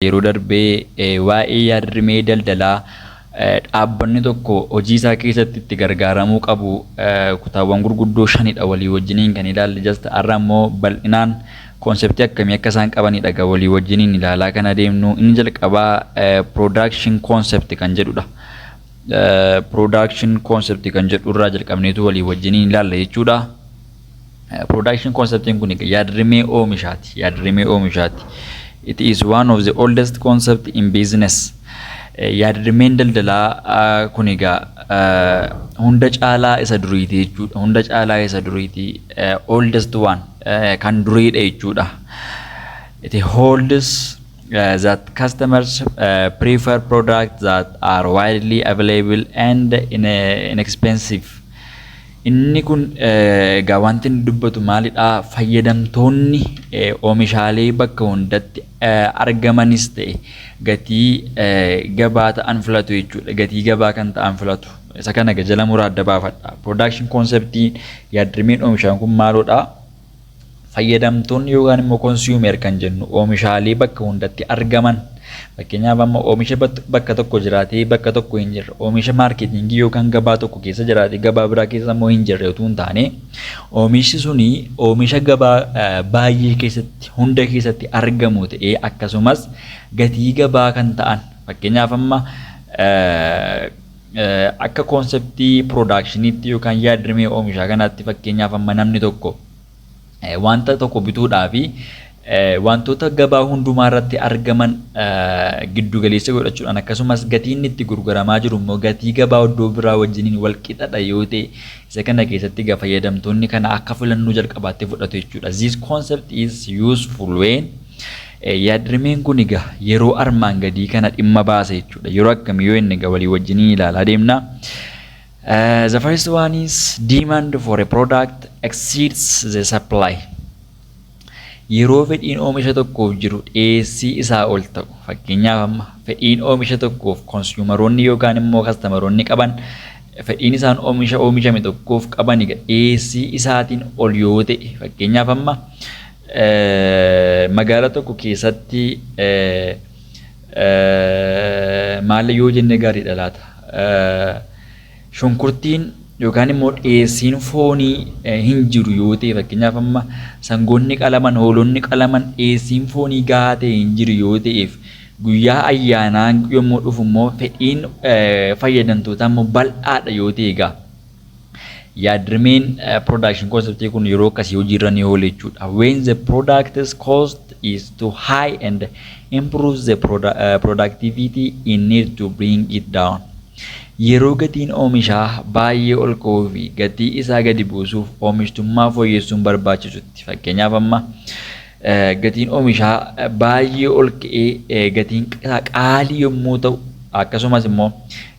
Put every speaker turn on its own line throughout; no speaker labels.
yeroo darbee waa'ee yaadrimee daldalaa dhaabbanni tokko hojii isaa keessatti itti gargaaramuu qabu kutaawwan gurguddoo 5dha walii wajjiniin kan ilaalle just har'a immoo bal'inaan konseptii akkamii akka isaan qabanidha ga walii wajjiniin ilaalaa kana deemnu inni jalqabaa production concept kan jedhudha. Production concept kan jedhu irraa jalqabneetu walii wajjiniin ilaalla jechuudha. Production concept kun yaadrimee oomishaati. It is one of the oldest concept in business. Yaadrimeen daldalaa kun hunda caalaa isa duriiti jechuudha. Hunda caalaa isa duriiti. Oldest one kan duriidha jechuudha. It holds that customers prefer products that are widely available and inexpensive. Inni kun egaa wanti dubbatu maalidha? Fayyadamtoonni oomishaalee bakka hundatti argamanis ta'e gatii gabaa ta'an filatu jechuudha. Gatii gabaa kan ta'an filatu. Isa kana jala muraa adda baafadha. Production conceptii yaadrimeen oomishaan kun maalodha? Fayyadamtoonni yookaan immoo consumer kan jennu oomishaalee bakka hundatti argaman. Fakkeenyaaf amma oomisha bakka tokko jiraatee bakka tokko hin jirre, oomisha maarketingii yookaan gabaa tokko keessa jiraatee gabaa biraa keessa immoo hin jirre utuu hin taane oomishi suni oomisha gabaa baay'ee keessatti hunda keessatti argamu ta'ee akkasumas gatii gabaa kan ta'an. Fakkeenyaaf amma akka konseptii productioniitti yookaan yaadrimee oomishaa kanaatti fakkeenyaaf amma namni tokko wanta tokko bituudhaa fi wantoota gabaa hundumaa irratti argaman giddu galeessa godhachuudhaan akkasumas gatiin itti gurguramaa jiru immoo gatii gabaa iddoo biraa wajjiniin wal qixadha yoo ta'e isa kana keessatti fayyadamtoonni kana akka filannoo jalqabaatti fudhatu jechuudha. This concept is useful when yaadrimeen kun yeroo armaan gadii kana dhimma baasa jechuudha. Yeroo akkamii yoo inni walii wajjiniin ilaalaa deemna. The first one is demand for a product exceeds the supply. Yeroo fedhiin oomisha tokkoof jiru dhiyeessii isaa ol ta'u. Fakkeenyaaf amma fedhiin oomisha tokkoof konsuumeroonni yookaan immoo kastameroonni qaban fedhiin isaan oomishame tokkoof qaban dhiyeessii isaatiin ol yoo ta'e. Fakkeenyaaf amma magaalaa tokko keessatti maal yoo jenne gaariidha laata? Shunkurtiin yookaan immoo dhiyeessiin foonii hin jiru yoo ta'e fakkeenyaaf amma sangoonni qalaman hoolonni qalaman dhiyeessiin foonii gahaa ta'e hin jiru yoo ta'eef guyyaa ayyaanaa yommuu dhufu immoo fedhiin fayyadamtootaa immoo bal'aadha yoo ta'e egaa yaadrimeen production concept kun yeroo akkasii hojiirra ni oola jechuudha. When the product's cost is too high and improves the productivity in need to bring it down. Yeroo gatiin oomishaa baay'ee ol ka'uu fi gatii isaa gadi buusuuf oomishtummaa fooyyessuun barbaachisutti. Fakkeenyaaf amma gatiin oomishaa baay'ee ol ka'ee gatiin qaalii yommuu ta'u akkasumas immoo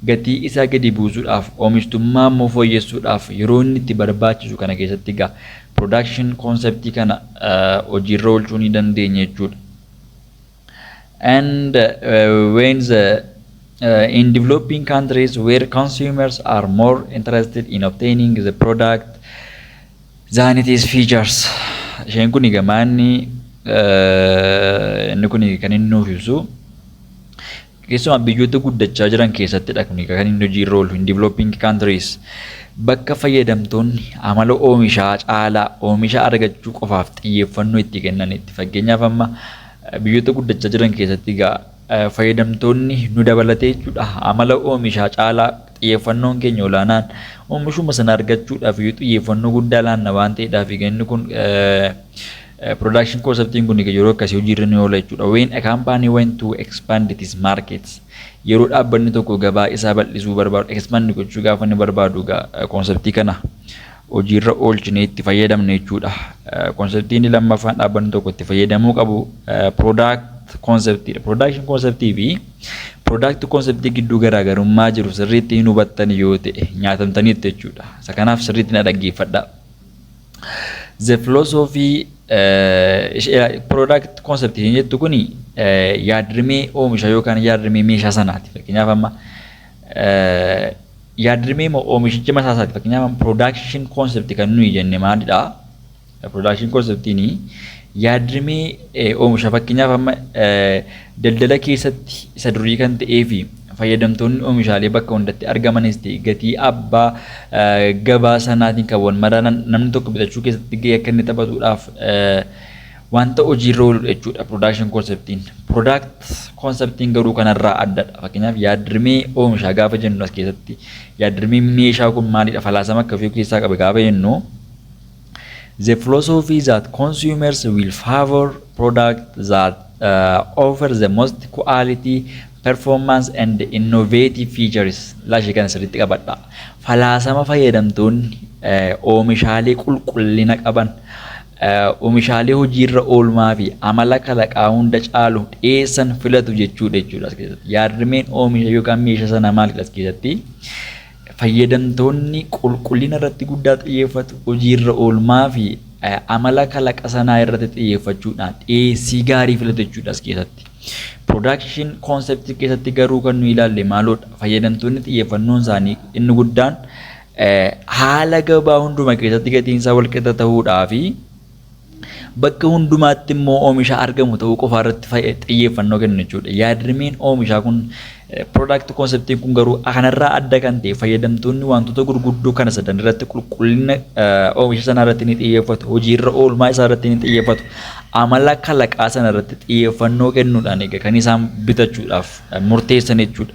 gatii isaa gadi buusuudhaaf oomishtummaa immoo fooyyessuudhaaf yeroo inni itti barbaachisu kana keessatti production conceptii kana hojiirra oolchuu ni dandeenya jechuudha. And when the in developing countries where consumers are more interested in obtaining the product than its features. Isheen kun gamaanni inni kun kan inni nuuf ibsu keessumaa biyyoota guddachaa jiran keessattidha kun kan inni hojiirra oolu. In developing countries bakka fayyadamtoonni amala oomishaa caalaa oomisha argachuu qofaaf xiyyeeffannoo itti kennanitti. Fakkeenyaaf amma biyyoota guddachaa jiran keessatti fayyadamtoonni nu dabalatee jechuudha amala oomishaa caalaa xiyyeeffannoon keenya olaanaan oomishuma sana argachuudhaaf yoo xiyyeeffannoo guddaa laanna waan ta'eedhaaf inni kun production conceptiin kun yeroo akkasii hojiirra ni oola jechuudha. When a company went to expand its markets yeroo dhaabbanni tokko gabaa isaa bal'isuu barbaadu expand gochuu gaafa inni barbaadu konseptii kana hojiirra oolchinee itti fayyadamne jechuudha. Konseptiin lammaffaan dhaabbanni tokko itti fayyadamuu qabu product concept. Production concept fi product concept gidduu garaagarummaa jiru sirriitti hin hubattan yoo ta'e nyaatamtaniitti jechuudha. Isa kanaaf sirriitti na dhaggeeffadha. The philosophy product concept hin jettu kuni yaadrimee oomisha yookaan yaadrimee meeshaa sanaati. Fakkeenyaaf amma yaadrimee oomishicha mataa isaati. Fakkeenyaaf production concept kan nuyi jenne maalidha? Production conceptiin yaadrimee oomisha fakkeenyaaf amma daldala keessatti isa durii kan ta'ee fi fayyadamtoonni oomishaalee bakka hundatti argamanis ta'e gatii abbaa gabaa sanaatiin kan wal madaalan namni tokko bitachuu keessatti gahee akka inni taphatuudhaaf wanta hojiirra oolu jechuudha production conceptiin. Product conceptiin garuu kanarraa addadha. Fakkeenyaaf yaadrimee oomishaa gaafa jennu as keessatti yaadrimee meeshaa kun maalidha falaasama akka ofii keessaa qabe gaafa jennu the philosophy that consumers will favor product that offer the most quality performance and innovative features laashii kana sirriitti qabadha. Falaasama fayyadamtoonni oomishaalee qulqullina qaban oomishaalee hojiirra oolmaa fi amala kalaqaa hunda caalu dhiyeessan filatu jechuudha as keessatti. Yaadrimeen oomisha yookaan meeshaa sana maalidha as keessatti? Fayyadamtoonni qulqullina irratti guddaa xiyyeeffatu hojiirra oolmaa fi amala kalaqa sanaa irratti xiyyeeffachuudhaan dhiyeessii gaarii filatu jechuudha as keessatti. Production concept keessatti garuu kan nu ilaalle maalodha? Fayyadamtoonni xiyyeeffannoon isaanii inni guddaan haala gabaa hunduma keessatti gatiin isaa wal qixa ta'uudhaa fi bakka hundumaatti immoo oomisha argamu ta'uu qofa irratti xiyyeeffannoo kennu jechuudha. Yaadrimeen oomishaa kun product conceptiin kun garuu kanarraa adda kan ta'e fayyadamtoonni wantoota gurguddoo kana sadan irratti qulqullina oomisha sana irratti ni xiyyeeffatu, hojiirra oolmaa isaa irratti ni xiyyeeffatu, amala kalaqaa sana irratti xiyyeeffannoo kennuudhaan egaa kan isaan bitachuudhaaf murteessan jechuudha.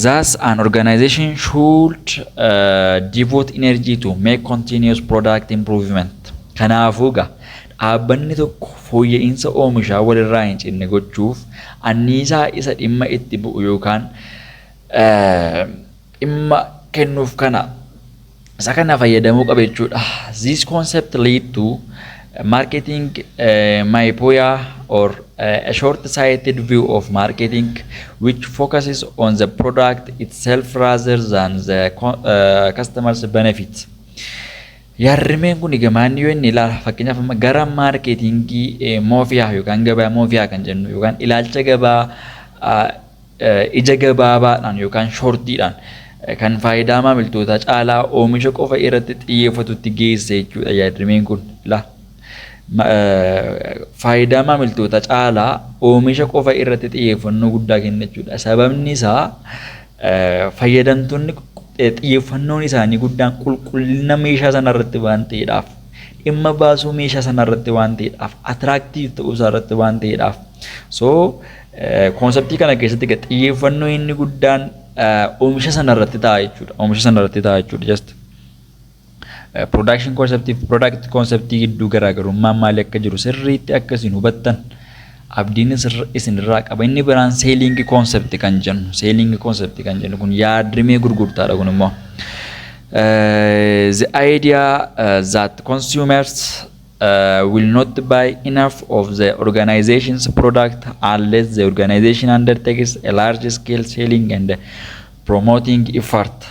Thus, an organization should devote energy to make continuous product improvement. Kanaafuu dhaabbanni tokko fooyya'insa oomishaa walirraa hin cinne gochuuf anniisaa isa dhimma itti bu'u yookaan dhimma kennuuf isa kana fayyadamuu qaba jechuudha. This concept lead to marketing myopia or a short-sighted view of marketing which focuses on the product itself rather than the customer's benefit. Yaadrimeen kun gamaan yoo inni ilaala fakkeenyaaf gara maarkeetingii moofiyaa yookaan gabaa moofiyaa kan jennu yookaan ilaalcha gabaa ija gabaabaadhaan yookaan shortiidhaan kan faayidaa maamiltootaa caalaa oomisha qofa irratti xiyyeeffatutti geesse jechuudha yaadrimeen kun faayidaa maamiltootaa caalaa oomisha qofa irratti xiyyeeffannoo guddaa kenna jechuudha. Sababni isaa fayyadamtoonni xiyyeeffannoon isaanii guddaan qulqullina meeshaa sana irratti waan ta'eedhaaf dhimma baasuu meeshaa sana irratti waan ta'eedhaaf atiraaktiiv ta'uu isaa irratti waan ta'eedhaaf konseptii kana keessatti xiyyeeffannoo inni guddaan oomisha sana irratti ta'a jechuudha. Just production concept fi product concept gidduu garaagarummaa maalii akka jiru sirriitti akkasiin hubattan abdiin isinirraa qaba. Inni biraan selling concept kan jennu kun yaadrimee gurgurtaadha kun immoo the idea that consumers will not buy enough of the organization's product unless the organization undertakes a large scale selling and promoting effort.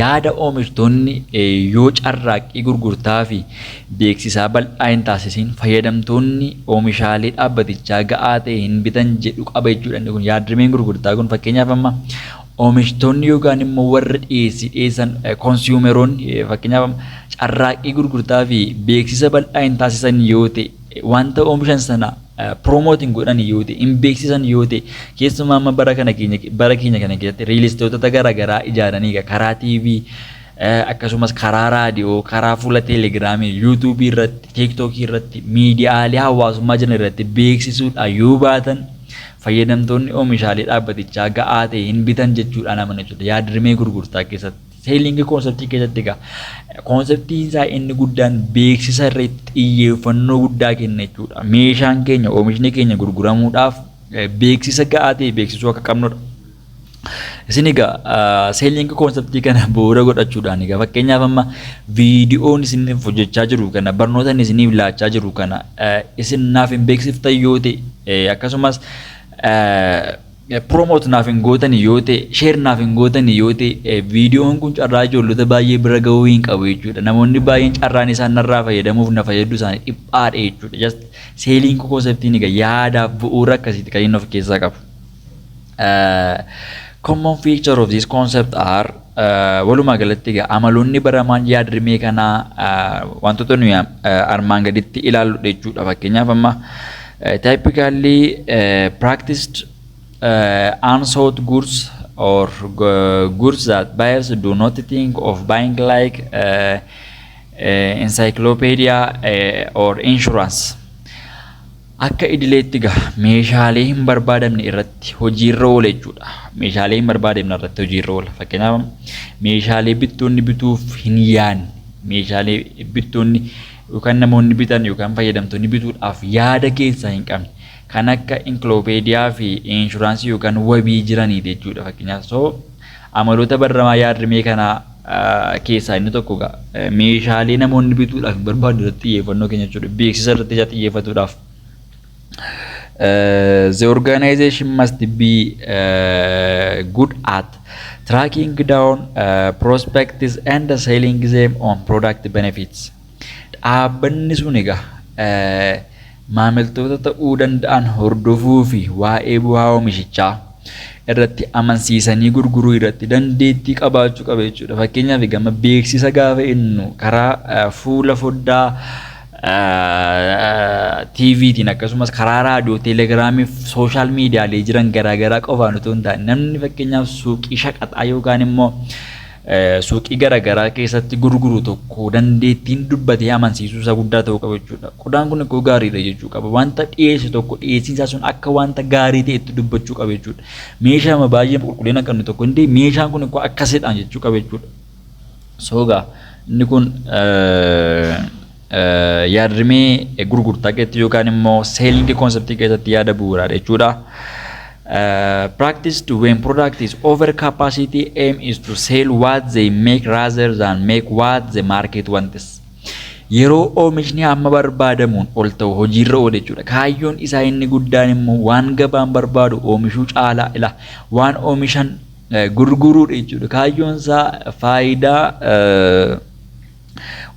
Yaada oomishtoonni yoo carraaqqii gurgurtaa fi beeksisaa bal'aa hin taasisiin fayyadamtoonni oomishaalee dhaabbatichaa ga'aa ta'e hin bitan jedhu qaba jechuudha. Kun yaadrimeen gurgurtaa kun fakkeenyaaf amma oomishtoonni yookaan immoo warra dhiyeessan konsuumeroonni fakkeenyaaf carraaqqii gurgurtaa fi beeksisa bal'aa hin taasisan yoo ta'e wanta oomishan sana promoting godhan yoo ta'e hin beeksisan yoo ta'e keessumaa amma bara keenya kana keessatti riilistootota garaagaraa ijaaranii karaa TV akkasumas karaa raadiyoo karaa fuula teelegiraamii yuutuubii irratti tiiktookii irratti miidiyaalee hawaasummaa jiran irratti beeksisuudhaan yoo baatan fayyadamtoonni oomishaalee dhaabbatichaa ga'aa ta'e hin bitan jechuudhaan amana jechuudha. Yaadrimee gurgurtaa keessatti selling konseptii keessatti konseptiin isaa inni guddaan beeksisa irratti xiyyeeffannoo guddaa kenna jechuudha. Meeshaan keenya oomishni keenya gurguramuudhaaf beeksisa ga'aa ta'e beeksisuu akka qabnudha. Isin selling konseptii kana bu'uura godhachuudhaan fakkeenyaaf amma viidiyoon isiniif hojjechaa jiru kana barnoota isiniif laachaa jiru kana isin naaf hin beeksiftan yoo ta'e akkasumas promote naaf hin gootan yoo ta'e share naaf hin gootan yoo ta'e viidiyoon kun carraa ijoollota baay'ee bira gahuu hin qabu jechuudha. Namoonni baay'een carraan isaan narraa fayyadamuuf na fayyaduu isaanii dhiphaadha jechuudha. Just selling konseptiin yaadaaf bu'uura akkasiiti kan inni of keessaa qabu. Common feature of this concept are walumaa galatti egaa amaloonni baramaan yaadrimee kanaa wantoota nuyi armaan gaditti ilaallu jechuudha. Fakkeenyaaf amma typically practiced unsought goods or goods that buyers do not think of buying like encyclopedia or insurance. Akka idileetti gaa meeshaalee hin barbaadamne irratti hojiirra oola jechuudha. Meeshaalee hin barbaadamne irratti hojiirra oola. Fakkeenyaaf meeshaalee bittoonni bituuf hin yaadne, meeshaalee bittoonni yookaan namoonni bitan yookaan fayyadamtoonni bituudhaaf yaada keessaa hin qabne kan akka encyclopedia fi insuraansii yookaan wabii jiranii jechuudha. Fakkeenyaaf amaloota baramaa yaadrimee kana keessaa inni tokko gaa meeshaalee namoonni bituudhaaf barbaadu irratti xiyyeeffannoo keenya jechuudha. Beeksisa irratti xiyyeeffatuudhaaf. The organization must be good at tracking down prospects and selling them on product benefits. Dhaabbanni sun egaa maamiltoota ta'uu danda'an hordofuu fi waa'ee bu'aa oomishichaa irratti amansiisanii gurguruu irratti dandeettii qabaachuu qaba jechuudha. Fakkeenyaaf gama beeksisa gaafa innu karaa fuula foddaa TVtiin akkasumas karaa raadiyoo, teelegiraamii, sooshaal miidiyaalee jiran garaagaraa qofaan otoo hin taane namni fakkeenyaaf suuqii shaqaxaa yookaan immoo suuqii garaagaraa keessatti gurguru tokko dandeettiin dubbatee amansiisuu isaa guddaa ta'uu qaba jechuudha. Qodaan kun akkoo gaariidha jechuu qaba. Wanta dhiyeessu tokko dhiyeessiin isaa sun akka wanta gaarii ta'etti dubbachuu qaba jechuudha. Meeshaa baay'ee qulqullina qabne tokko indee meeshaan kun akkoo akkasidhaan jechuu qaba jechuudha. Soogaa inni kun yaadrimee gurgurtaa keessatti yookaan immoo selling concept keessatti yaada bu'uuraadha jechuudha. Practiced when product is over capacity, aim is to sell what they make rather than make what the market wants. Yeroo oomishni amma barbaadamuun ol ta'u hojiirra oola jechuudha. Kaayyoon isaa inni guddaan immoo waan gabaan barbaadu oomishuu caalaa ila waan oomishan gurguruudha jechuudha. Kaayyoon isaa faayidaa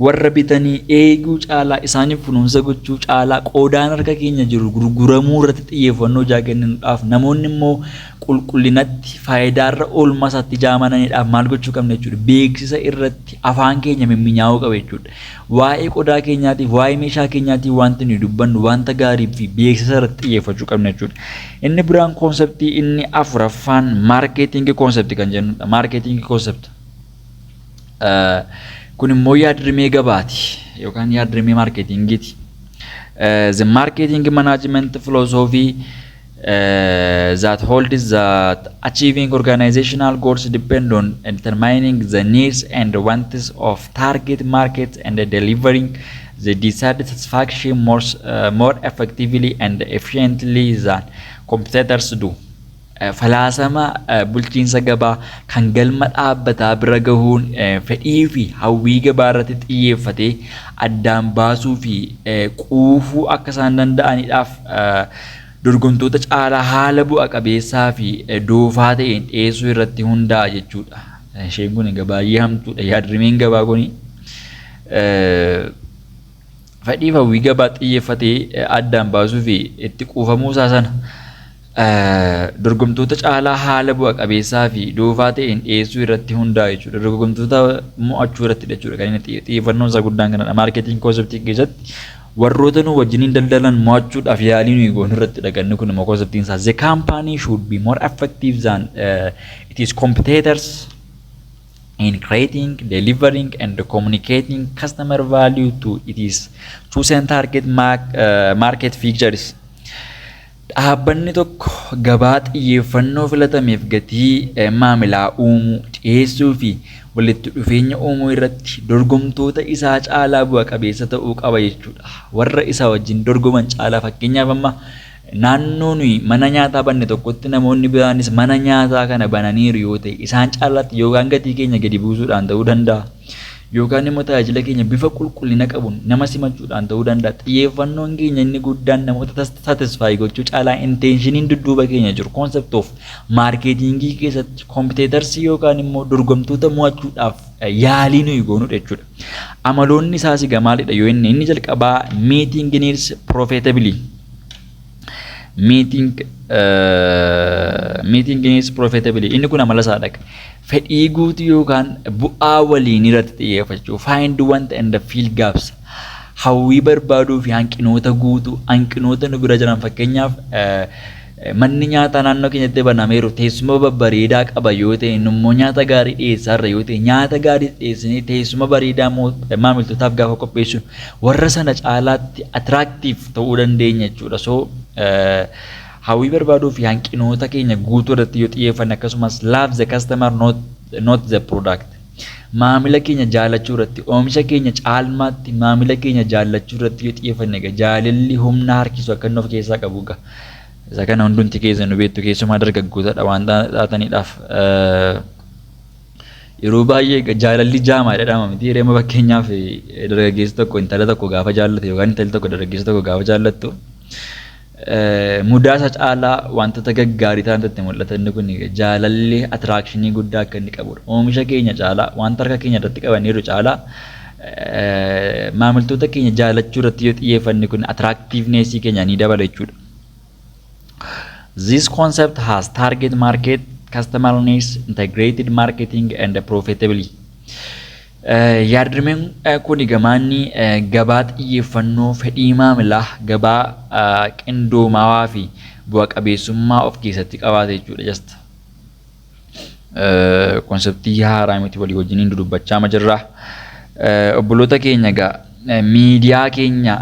warra bitanii eeguu caalaa isaaniif kunuunsa gochuu caalaa qoodaan harka keenya jiru gurguramuu irratti xiyyeeffannoo kennuudhaaf namoonni immoo qulqullinatti faayidaarra oolmaa isaatti jaamananiidhaaf maal gochuu qabna jechuudha. Beeksisa irratti afaan keenya mimmi'aawuu qaba jechuudha. Waa'ee qodaa keenyaatiif waa'ee meeshaa keenyaatiif wanti nuyi dubbannu wanta gaarii fi beeksisa irratti xiyyeeffachuu qabna jechuudha. Inni biraan konseptii inni afuraffaan maarkeetingii konseptii kan jennudha. Maarkeetingii konseptii kun immoo yaadrimee gabaati yookaan yaadrimee maarkeetingiiti. The marketing management philosophy that holds that achieving organizational goals depend on determining the needs and wants of target markets and delivering the desired satisfaction more effectively and efficiently than competitors do. Falaasama bulchiinsa gabaa kan galma dhaabbataa bira gahuun fedhii fi hawwii gabaa irratti xiyyeeffatee addaan baasuu fi quufuu akka isaan danda'aniidhaaf dorgomtoota caalaa haala bu'a qabeessaa fi doofaa ta'een dhiyeessuu irratti hundaa'a jechuudha. Isheen kun egaa baay'ee hamtuudha. Yaadrimeen gabaa kun fedhii fi hawwii gabaa xiyyeeffatee addaan baasuu fi itti quufamuu isaa sana dorgomtoota caalaa haala bu'a qabeessaa fi doofaa ta'een dhiyeessuu irratti hundaa'a jechuudha. Dorgomtoota mo'achuu irratti jechuudha. Kan inni xiyyeeffannoon isaa guddaan kanadha. Maarkeeting konseptii keessatti warroota nu wajjiniin daldalan mo'achuudhaaf yaalii nuyi goonu irratti dhaganni kun immoo konseptiin isaa the company should be more effective than its competitors in creating, delivering and communicating customer value to its chosen target market features. Dhaabbanni tokko gabaa xiyyeeffannoo filatameef gatii maamilaa uumuu, dhiyeessuu fi walitti dhufeenya uumuu irratti dorgomtoota isaa caalaa bu'a qabeessa ta'uu qaba jechuudha. Warra isaa wajjin dorgoman caalaa fakkeenyaaf amma naannoo nuyi mana nyaataa banne tokkotti namoonni biraanis mana nyaataa kana bananiiru yoo ta'e isaan caalaatti yookaan gatii keenya gadi buusuudhaan ta'uu danda'a. Yookaan immoo tajaajila keenya bifa qulqullina qabuun nama simachuudhaan ta'uu danda'a. Xiyyeeffannoon keenya inni guddaan namoota satisfaayi gochuu caalaa inteeshiniin dudduuba keenya jiru concept of maarkeetingii keessatti kompiteetarsii yookaan immoo dorgomtoota mo'achuudhaaf yaalii nuyi goonudha jechuudha. Amaloonni isaas egaa maalidha yoo inni jalqabaa meeting needs profitably. meeting meeting is profitably inni kun amala saadha fedhii guutuu yookaan bu'aa waliin irratti xiyyeeffachuu find want and fill gaps hawwii barbaaduu fi hanqinoota guutuu hanqinoota nu bira jiran fakkeenyaaf manni nyaataa naannoo keenyatti banameeru teessuma babbareedaa qaba yoo ta'e immoo nyaata gaarii dhiyeessaarra yoo ta'e nyaata gaarii dhiyeessanii teessuma bareedaa maamiltootaaf gaafa qopheessu warra sana caalaatti attractive ta'uu dandeenya jechuudha. So hawwii barbaaduu fi hanqinoota keenya guutuu irratti yoo xiyyeeffanne akkasumas love the customer not the product. Maamila keenya jaallachuu irratti oomisha keenya caalmaatti maamila keenya jaallachuu irratti yoo xiyyeeffanne jaalalli humna harkisu akka inni of keessaa qabu gaa. Isa kana hundumti keessa nu beektu keessumaa dargaggootadha waan taataniidhaaf yeroo baay'ee jaalalli jaamaa jedhama miti reema fakkeenyaaf dargaggeessi tokko intala tokko gaafa jaallatu yookaan intalli tokko dargaggeessa tokko gaafa jaallattu mudaa isa caalaa wantoota gaggaarii ta'anitti mul'ata inni kun jaalalli attiraakshinii guddaa akka inni qabudha. Oomisha keenya caalaa wanta harka keenya irratti qabanneeru caalaa maamiltoota keenya jaallachuu irratti yoo xiyyeeffanne kun attraaktiivneesii keenya ni dabala jechuudha. This concept has target market, customer needs, integrated marketing and profitability. Yaadrimeen kun gamaanni gabaa xiyyeeffannoo fedhii maamilaa gabaa qindoomaa fi bu'a qabeessummaa of keessatti qabaate jechuudha. Just konseptii haaraa miti walii wajjiniin dudubbachaa jirra. Obboloota keenya gaa miidiyaa keenya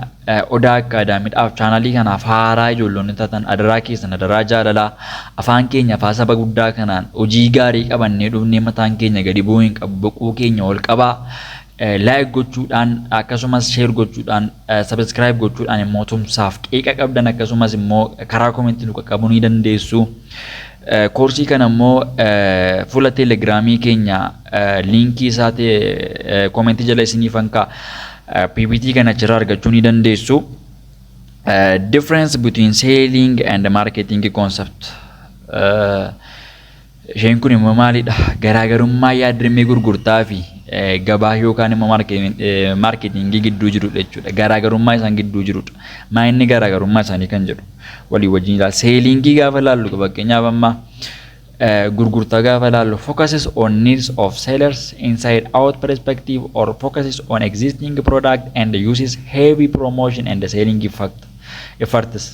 odaa akkaadaamiidhaaf chaanalii kanaaf haaraa ijoolloonni taatan adaraa keessan adaraa jaalalaa afaan keenya afaan saba guddaa kanaan hojii gaarii qabannee dhufnee mataan keenya gadi bu'uu hin qabu boquu keenya ol qabaa laayik gochuudhaan akkasumas sheer gochuudhaan sabiskiraayib gochuudhaan immoo tumsaaf qeeqa qabdan akkasumas immoo karaa koomentii nu qaqqabuu ni dandeessu. Koorsii kana immoo fuula teelegiraamii keenya liinkii isaati koomentii jala isiniif hankaa PPT kana achirraa argachuu ni dandeessu. Difference between selling and marketing concept. Isheen kun immoo maalidha? Garaagarummaa yaadrimee gurgurtaa fi gabaa yookaan immoo marketingii gidduu jirudha jechuudha. Garaagarummaa isaan gidduu jirudha. Maa inni garaagarummaa isaanii kan jedhu walii wajjin ilaala. Seelingii gaafa ilaallu fakkeenyaaf amma gurgurtaa gaafa ilaallu focuses on needs of sellers inside out perspective or focuses on existing product and uses heavy promotion and selling efforts.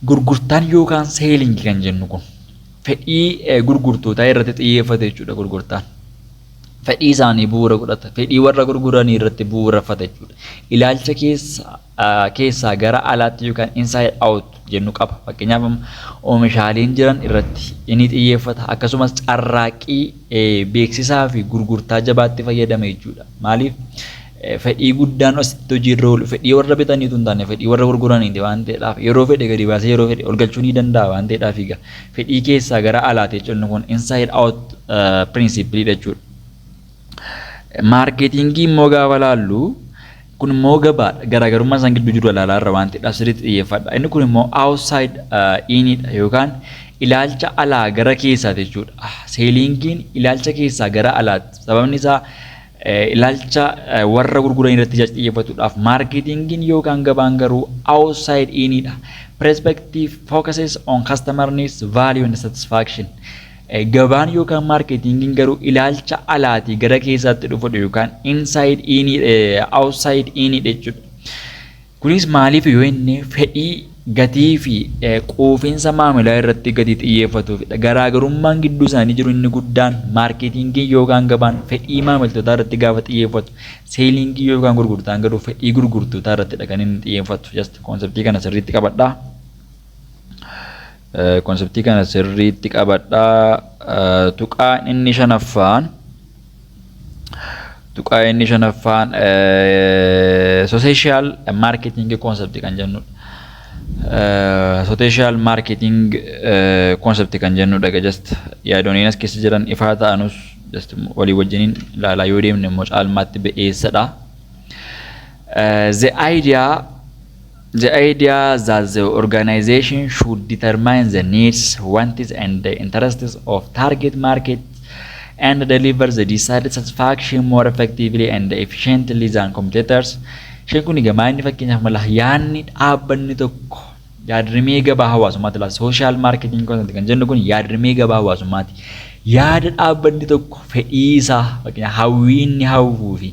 Gurgurtaan yookaan selling kan jennu kun fedhii gurgurtootaa irratti xiyyeeffate jechuudha. Gurgurtaan fedhii isaanii bu'uura godhata. Fedhii warra gurguranii irratti bu'uureffata jechuudha. Ilaalcha keessaa gara alaatti yookaan inside out jennu qaba. Fakkeenyaaf oomishaaleen jiran irratti inni xiyyeeffata. Akkasumas carraaqqii beeksisaa fi gurgurtaa jabaatti fayyadama jechuudha. Maaliif fedhii guddaan asitti hojiirra oolu fedhii warra bitaniitu hin taane fedhii warra gurguraniiti waan ta'eedhaaf yeroo fedhe gadi baasee yeroo fedhe ol galchuu ni danda'a waan ta'eedhaaf egaa fedhii keessaa gara alaatti jechuun kun inside out principle jechuudha. Marketingii immoo gaafa laallu kun immoo gabaadha. Garaagarummaa isaan gidduu jiru ilaalaa irra waan ta'eedhaaf sirriitti xiyyeeffadha. Inni kun immoo outside inidha yookaan ilaalcha alaa gara keessaati jechuudha. Seelingiin ilaalcha keessaa gara alaatti. Sababni isaa ilaalcha warra gurguran irratti xiyyeeffatuudhaaf marketingin yookaan gabaan garuu outside inidha. Perspective focuses on customer needs, value and satisfaction. Gabaan yookaan marketingin garuu ilaalcha alaati gara keessaatti dhufu yookaan inside inid outside inid jechuudha. Kunis maaliif yoo inni fedhii gatii fi quufinsa maamilaa irratti gadi xiyyeeffatuufidha. Garaagarummaan gidduu isaanii jiru inni guddaan marketingii yookaan gabaan fedhii maamiltootaa irratti gaafa xiyyeeffatu seelingii yookaan gurgurtaan garuu fedhii gurgurtootaa irrattidha kan inni xiyyeeffatu. Just konseptii kana sirriitti qabadhaa. Konseptii kana sirriitti qabadhaa. Tuqaan inni shanaffaan social marketing concept kan jennudha. Social marketing concept kan jennudha. Just yaadooniin as keessa jiran ifaa ta'anus just walii wajjiniin ilaalaa yoo deemne immoo caalmaatti be'eessadha. The idea that the organization should determine the needs, wants and the interests of target market and deliver the desired satisfaction more effectively and efficiently than competitors. Isheen kun egaa inni fakkeenyaaf mala yaanni dhaabbanni tokko yaadrimee gabaa hawaasummaati laata social marketing concept kan jennu kun yaadrimee gabaa hawaasummaati. Yaada dhaabbanni tokko fedhii isaa fakkeenyaaf hawwii inni hawwuu fi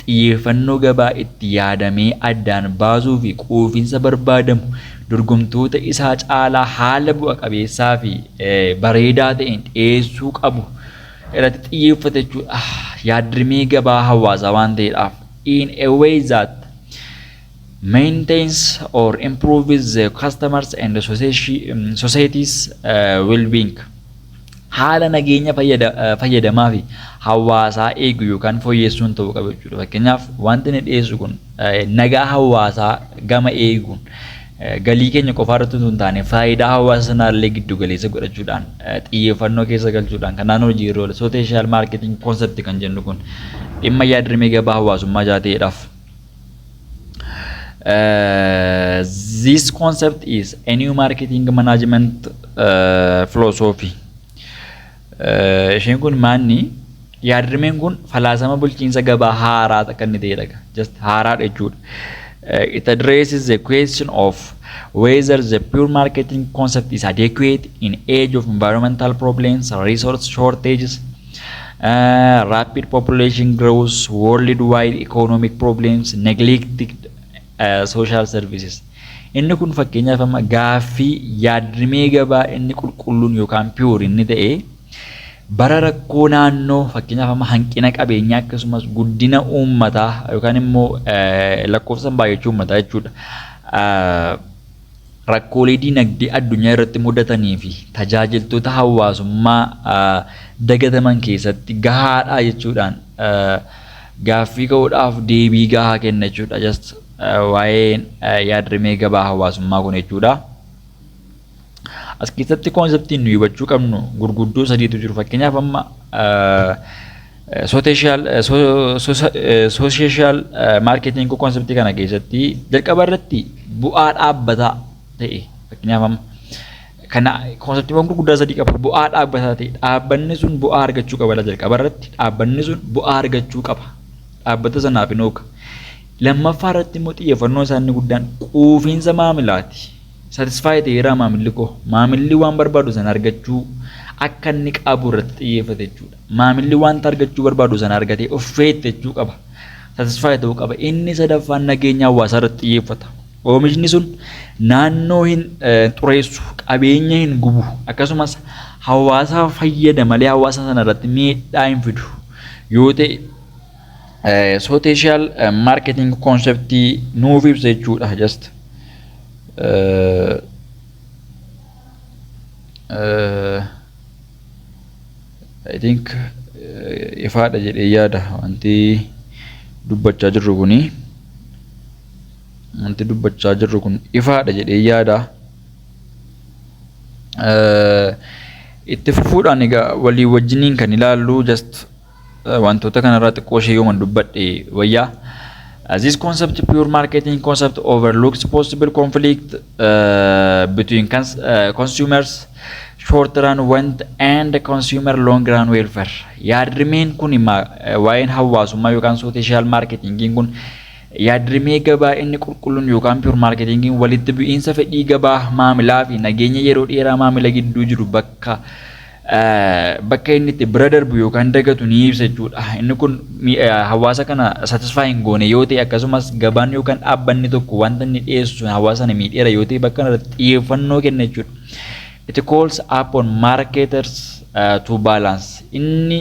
xiyyeeffannoo gabaa itti yaadamee addaan baasuu fi quufinsa barbaadamu dorgomtoota isaa caalaa haala bu'a qabeessaa fi bareedaa ta'een dhiyeessuu qabu irratti xiyyeeffate jechuudha. Yaadrimee gabaa hawaasaa waan ta'eedhaaf in a way that maintains or improves the customers and the society's well-being. Haala nageenya fayyadamaa fi hawaasaa eegu yookaan fooyyessuun ta'uu qaba jechuudha. Fakkeenyaaf wanti inni dhiyeessu kun nagaa hawaasaa gama eeguun galii keenya qofa irratti osoo hin taane faayidaa hawaasa sanaallee giddu galeessa godhachuudhaan xiyyeeffannoo keessa galchuudhaan kanaan hojii irra oola. Social marketing concept kan jennu kun dhimma yaadrimee gabaa hawaasummaa jaateedhaaf. This concept is a new marketing management philosophy. Isheen kun maanni yaadrimeen kun falaasama bulchiinsa gabaa haaraa akka inni ta'edha. Just haaraadha jechuudha. It addresses the question of whether the pure marketing concept is adequate in age of environmental problems, resource shortages, rapid population growth, worldwide economic problems, neglected social services. Inni kun fakkeenyaaf amma gaaffii yaadrimee gabaa inni qulqulluun yookaan pure inni ta'e bara rakkoo naannoo fakkeenyaaf amma hanqina qabeenyaa akkasumas guddina uummataa yookaan immoo lakkoofsa baay'achuu uummataa jechuudha. Rakkoolee dinagdee addunyaa irratti mudatanii fi tajaajiltoota hawaasummaa dagataman keessatti gahaadha jechuudhaan gaaffii ka'uudhaaf deebii gahaa kenna jechuudha. Just waa'een yaadrimee gabaa hawaasummaa kun jechuudha. As keessatti konseptiin nuyi hubachuu qabnu gurguddoo sadiitu jiru. Fakkeenyaaf amma social marketing konseptii kana keessatti jalqaba irratti bu'aa dhaabbataa ta'e fakkeenyaaf amma kana konseptiiwwan gurguddaa sadii qaba. Bu'aa dhaabbataa ta'e dhaabbanni sun bu'aa argachuu qaba. Jalqaba irratti dhaabbanni sun bu'aa argachuu qaba. Dhaabbata sanaaf hin ooga. Lammaffaa irratti immoo xiyyeeffannoo isaanii guddaan quufinsa maamilaati. Satisfied ta'eera maamilli koo maamilli waan barbaadu sana argachuu akka inni qabu irratti xiyyeeffate jechuudha. Maamilli wanta argachuu barbaadu sana argatee of feettechuu qaba. Satisfied ta'uu qaba. Inni sadaffaan nageenya hawaasaa irratti xiyyeeffata. Oomishni sun naannoo hin xureessu, qabeenya hin gubu, akkasumas hawaasa fayyada malee hawaasa sana irratti miidhaa hin fidu yoo ta'e social marketing conceptii nuuf ibsa jechuudha. Just I think ifaadha jedhee yaada wanti dubbachaa jirru kuni. Wanti dubbachaa jirru kun ifaadha jedhee yaada. Itti fufuudhaan egaa walii wajjiniin kan ilaallu just wantoota kanarraa xiqqoo ishee yooman dubbadhe wayyaa. This concept, pure marketing concept, overlooks possible conflict between consumers short run want and consumer long run welfare. Yaadrimeen kun waa'een hawaasummaa yookaan social marketing kun yaadrimee gabaa inni qulqulluun yookaan pure marketing walitti bu'iinsa fedhii gabaa maamilaa fi nageenya yeroo dheeraa maamila gidduu jiru bakka inni itti bira darbu yookaan dagatu ni ibsa jechuudha. Inni kun hawaasa kana satisfy hin goone yoo ta'e akkasumas gabaan yookaan dhaabbanni tokko wanta inni dhiyeessu hawaasa sana miidheera yoo ta'e bakka irratti xiyyeeffannoo kenna jechuudha. It calls upon marketers to balance. Inni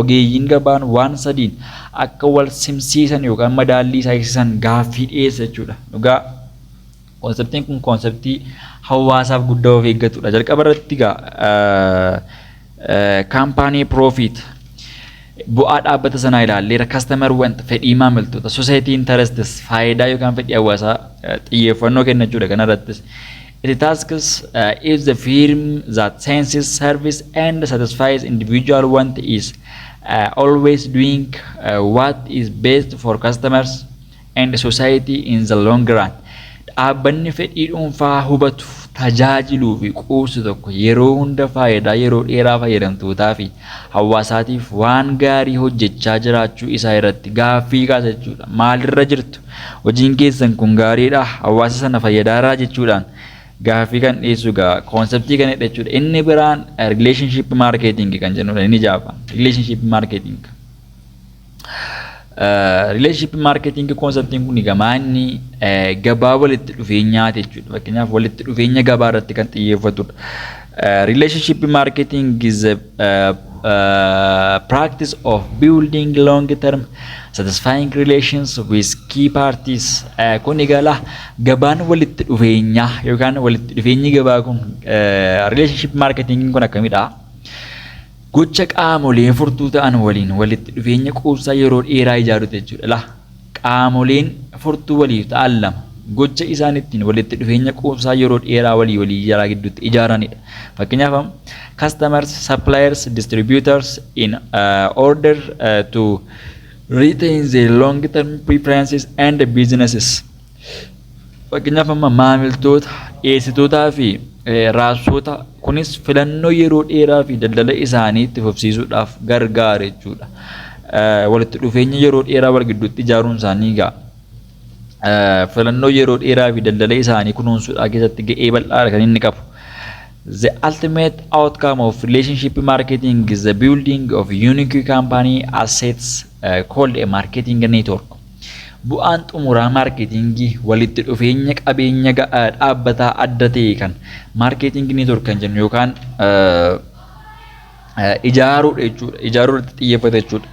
ogeeyyiin gabaan waan sadiin akka wal simsiisan yookaan madaallii saayisisan gaaffii dhiyeessa jechuudha. Dhugaa konseptiin kun konseptii hawaasaaf guddaa of eeggatudha. Jalqaba irratti kaampaanii profit bu'aa dhaabbata sanaa ilaalleera customer want fedhii maamiltoota society interests faayidaa yookaan fedhii hawaasaa xiyyeeffannoo kenna jechuudha. Kana irrattis it tasks if the firm that senses service and satisfies individual want is always doing what is best for customers and society in the long run. Dhaabbanni fedhii dhuunfaa hubatu tajaajiluu fi quubsu tokko yeroo hunda faayidaa yeroo dheeraa fayyadamtootaa fi hawaasaatiif waan gaarii hojjechaa jiraachuu isaa irratti gaaffii kaasa jechuudha. Maalirra jirtu? Hojiin keessan kun gaariidha? Hawaasa sana fayyadaaraa jechuudhaan Gaaffii kan dhiyeessu gaa konseptii kana jechuudha. Inni biraan relationship marketing kan jennudha. Inni jaafa relationship marketing. Relationship marketing konseptiin kun gamaanni gabaa walitti dhufeenyaati jechuudha. Fakkeenyaaf walitti dhufeenya gabaa irratti kan xiyyeeffatudha. Relationship marketing is a practice of building long-term satisfying relations with key parties. Kun egaa gabaan walitti dhufeenyaa yookaan walitti dhufeenyi gabaa kun relationship marketing kun akkamidha? Gocha qaamolee furtuu ta'an waliin walitti dhufeenya quubsaa yeroo dheeraa ijaaruuti jechuudha. Qaamoleen furtuu waliif ta'an lama gocha isaan ittiin walitti dhufeenya quubsaa yeroo dheeraa walii ijaaraa gidduutti ijaaranidha. Fakkeenyaaf customers, suppliers, distributors in order to retain their long-term preferences and businesses. Fakkeenyaaf maamiltoota, dhiyeessitootaa fi raabsota kunis filannoo yeroo dheeraa fi daldala isaanii itti fufsiisuudhaaf gargaara jechuudha. Walitti dhufeenya yeroo dheeraa wal gidduutti ijaaruun isaanii egaa filannoo yeroo dheeraa fi daldala isaanii kunuunsuudhaa keessatti ga'ee bal'aadha kan inni qabu. The ultimate outcome of relationship marketing is the building of unique company assets called a marketing network. Bu'aan xumuraa marketingii walitti dhufeenya qabeenya dhaabbataa adda ta'e kan marketing network kan jennu yookaan ijaaruudha jechuudha. Ijaaruu irratti xiyyeeffata jechuudha.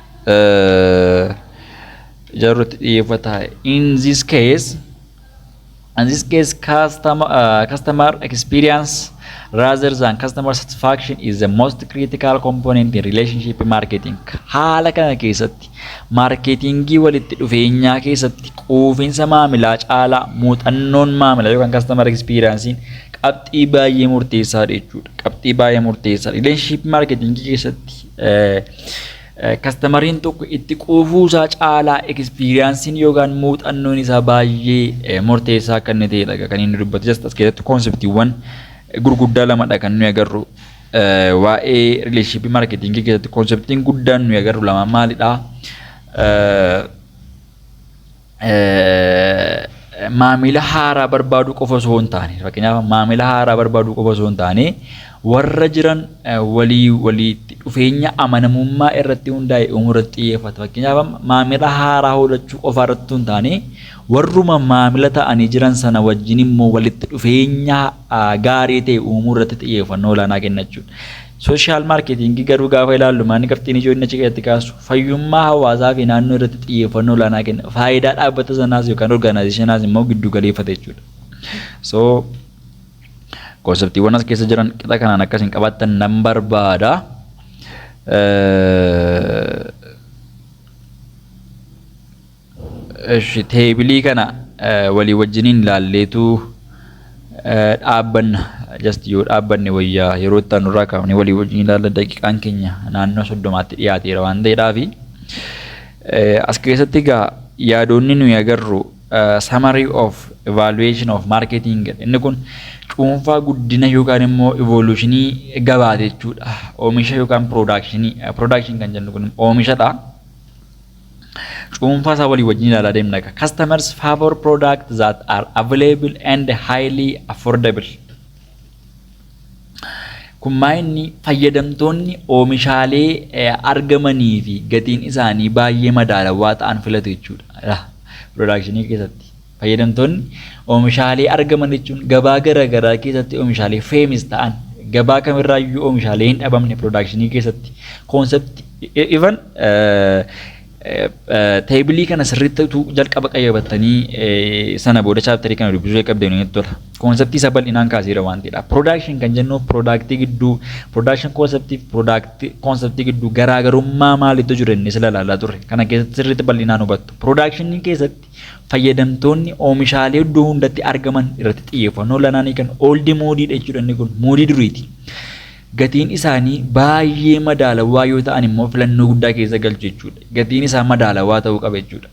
Ijaaruu irratti xiyyeeffata. In this case, customer experience rather than customer satisfaction is the most critical component in relationship marketing. Haala kana keessatti marketingii walitti dhufeenyaa keessatti quufinsa maamilaa caalaa muuxannoon maamilaa yookaan customer experiencein qabxii baay'ee murteessaadha jechuudha. Qabxii baay'ee murteessaadha. Relationship marketingii keessatti kastamariin tokko itti quufuusaa caalaa ekspiriyaansiin yookaan muuxannoon isaa baay'ee murteessaa akka inni ta'edha kan inni dubbatu. Just as keessatti konseptiiwwan gurguddaa lamadha kan nuyi agarru. Waa'ee relationship marketing keessatti konseptiin guddaan nuyi agarru lama maalidha? Maamila haaraa barbaaduu qofa osoo hin taane fakkeenyaaf maamila haaraa barbaaduu qofa osoo hin taane warra jiran walitti dhufeenya amanamummaa irratti hundaa'e uumurratti xiyyeeffata. Fakkeenyaaf maamila haaraa hodhachuu qofa irratti hin taane warruma maamila ta'anii jiran sana wajjin immoo walitti dhufeenya gaarii ta'e uumuu irratti xiyyeeffannoo olaanaa kenna jechuudha. Social marketing garuu gaafa ilaallu maanni qabxiin ijoo inni achi keessatti kaasu fayyummaa hawaasaa fi naannoo irratti xiyyeeffannoo olaanaa kenna. Faayidaa dhaabbata sanaas yookaan organizationaas immoo giddu galeeffata jechuudha. So konseptiiwwan as keessa jiran qixa kanaan akkasiin qabaattan nan barbaada. Teebilii kana walii wajjiniin ilaalleetu dhaabbanna. Just yoo dhaabbanne wayyaa yeroo itti aanurraa kaafne walii wajjin ilaalla daqiiqaan keenya naannoo 30tti dhiyaateera waan ta'eedhaafi as keessatti egaa yaadonni nuyi agarru summary of evaluation of marketing inni kun cuunfaa guddina yookaan immoo evolutionii gabaate jechuudha. Oomisha yookaan production kan jennu kun oomishadha. Cuunfaa isaa walii wajjin ilaalaa deemna. Customers favor products that are available and highly affordable. Kun maayinni fayyadamtoonni oomishaalee argamanii fi gatiin isaanii baay'ee madaalawaa ta'an filatu jechuudha. Productionii keessatti fayyadamtoonni oomishaalee argaman jechuun gabaa garaagaraa keessatti oomishaalee famous ta'an gabaa kamirraayyuu oomishaalee hin dhabamne productionii keessatti concept even teebilii kana sirriitti jalqaba qayyabatanii sana booda chaaptarii kana dubbisuu eeggabdeenu ni tola. Konseptii isa bal'inaan kaaseera waan ta'edha. Production kan jennu productii gidduu production konseptii gidduu garaagarummaa maaliitu jiru inni sila ilaalaa turre. Kana keessatti sirriitti bal'inaan hubattu. Productionii keessatti fayyadamtoonni oomishaalee iddoo hundatti argaman irratti xiyyeeffannoo olaanaa kan old moodiidha jechuudha inni kun moodii duriiti. Gatiin isaanii baay'ee madaalawaa yoo ta'an immoo filannoo guddaa keessa galchu jechuudha. Gatiin isaa madaalawaa ta'uu qaba jechuudha.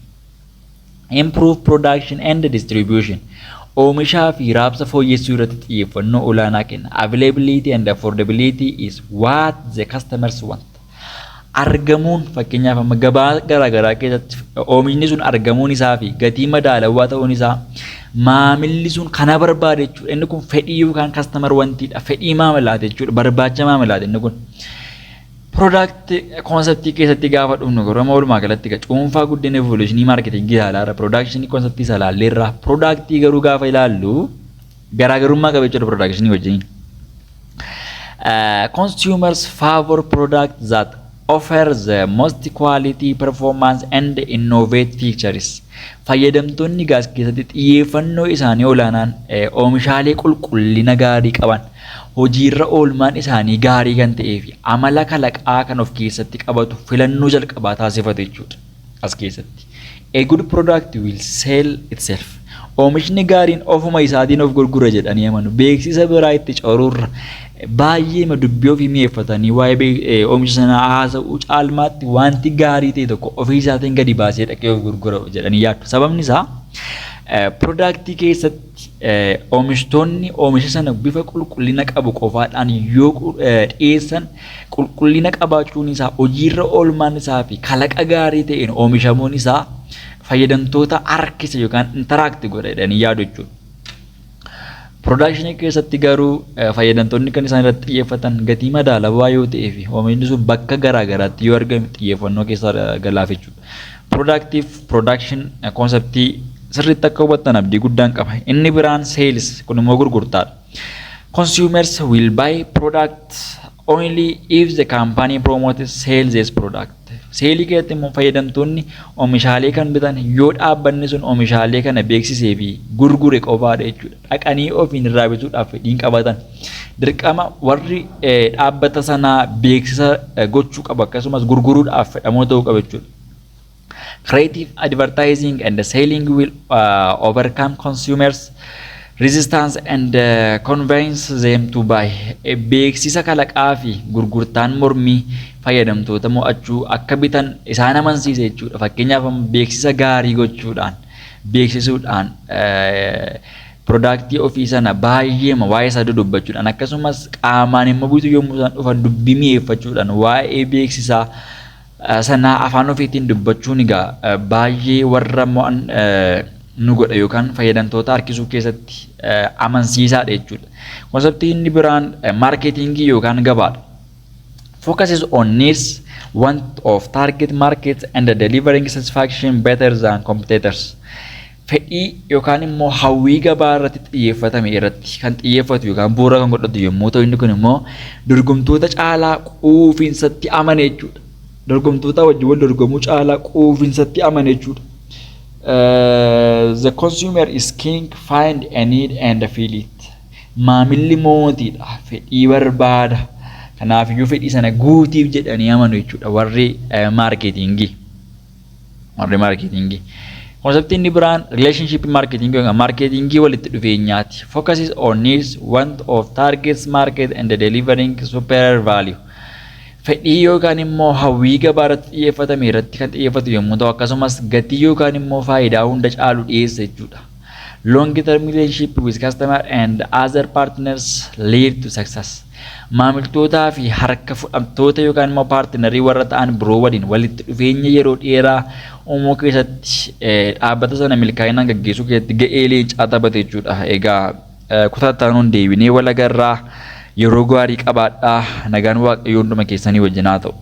Improve production and distribution. Oomishaa fi raabsa fooyyessuu irratti xiyyeeffannoo olaanaa kenna. Availability and affordability is what the customers want. argamuun fakkeenyaaf amma gabaa garaagaraa keessatti oomishni sun argamuun isaa fi gatii madaalawaa ta'uun isaa maamilli sun kana barbaade jechuudha. Inni kun fedhii yookaan kastamar wantiidha. Fedhii maamilaati jechuudha. Barbaacha maamilaati inni kun. Product konseptii keessatti gaafa dhufnu garuu walumaa galatti cuunfaa guddina evolutionii maarketingii ilaalaara. Production konseptii isa ilaalleerra. Productii garuu gaafa ilaallu garaagarummaa qaba jechuudha productionii wajjin. Consumers favor products that offer the most quality performance and innovate features. Fayyadamtoonni gaas keessatti xiyyeeffannoo isaanii olaanaan oomishaalee qulqullina gaarii qaban, hojiirra oolmaan isaanii gaarii kan ta'ee fi amala kalaqaa kan of keessatti qabatu filannoo jalqabaa taasifatu jechuudha. As keessatti a good product will sell itself. Oomishni gaariin ofuma isaatiin of gurgura jedhanii amanu. Beeksisa biraa itti coruurra baay'ee dubbii ofii mi'eeffatanii waa'ee oomisha sanaa haasa'uu caalmaatti wanti gaarii ta'e tokko ofii isaatiin gadi baasee dhaqee of gurgura jedhanii yaadu. Sababni isaa Product keessatti oomishtoonni oomisha sana bifa qulqullina qabu qofaadhaan yoo dhiyeessan qulqullina qabaachuun isaa hojiirra oolmaan isaa fi kalaqa gaarii ta'een oomishamuun isaa fayyadamtoota harkisa yookaan interact godhanii yaadu jechuudha. Production keessatti garuu fayyadamtoonni kan isaan irratti xiyyeeffatan gatii madaalawaa yoo ta'ee fi oomishni sun bakka garaa garaatti yoo argame xiyyeeffannoo keessa galaaf jechuudha. Productive production conceptii sirriitti akka hubattan abdii guddaan qaba. Inni biraan sales kun immoo gurgurtaadha. Consumers will buy products only if the company promotes sales as product. Seelii keessatti immoo fayyadamtoonni oomishaalee kan bitan yoo dhaabbanni sun oomishaalee kana beeksisee fi gurgure qofaadha jechuudha. Dhaqanii ofiin irraa bituudhaaf fedhiin qabatan. Dirqama warri dhaabbata sanaa beeksisa gochuu qaba akkasumas gurguruudhaaf fedhamoo ta'uu qaba jechuudha. Creative advertising and selling will overcome consumers' resistance and convince them to buy. Beeksisa kalaqaa fi gurgurtaan mormii fayyadamtoota mo'achuu akka bitan isaan amansiisa jechuudha. Fakkeenyaaf beeksisa gaarii gochuudhaan beeksisuudhaan product ofii sana baay'ee waa'ee isaa dubbachuudhaan akkasumas qaamaan immoo bitu yommuu isaan dhufan dubbii mi'eeffachuudhaan waa'ee beeksisaa sana afaan ofiitiin dubbachuun egaa baay'ee warra mo'an nu godha yookaan fayyadamtoota harkisuu keessatti amansiisaadha jechuudha. Konseptiin inni biraan maarketingii yookaan gabaadha. Focuses on needs, want of target markets and delivering satisfaction better than competitors. Fedhii yookaan immoo hawwii gabaa irratti xiyyeeffatame irratti kan xiyyeeffatu yookaan bu'uura kan godhatu yommuu ta'u inni kun immoo dorgomtoota caalaa quufinsatti amane jechuudha. Dorgomtoota wajjin wal dorgomuu caalaa quufinsatti amane jechuudha. The consumer is king, find a need and feel it. Maamilli mootiidha. Fedhii barbaada. Kanaaf iyyuu fedhii sana guutiif jedhanii amanu jechuudha warri marketingii. Warri marketingii. Konseptiin inni biraan relationship marketing yookaan marketingii walitti dhufeenyaati. Focuses on needs, want of targets market and delivering superior value. Fedhii yookaan immoo hawwii gabaa irratti xiyyeeffatame irratti kan xiyyeeffatu yommuu ta'u akkasumas gatii yookaan immoo faayidaa hunda caalu dhiyeessa jechuudha. Long term relationship with customer and other partners lead to success. Maamiltootaa fi harka fudhamtoota yookaan immoo paartinarii warra ta'an biroo waliin walitti dhufeenya yeroo dheeraa uumuu keessatti dhaabbata sana milkaa'inaan gaggeessuu keessatti ga'ee leencaa taphate jechuudha. Egaa kutattaanuun deebinee wal agarraa yeroo gaarii qabaadhaa nagaan waaqayyoo hunduma keessanii wajjin haa ta'u.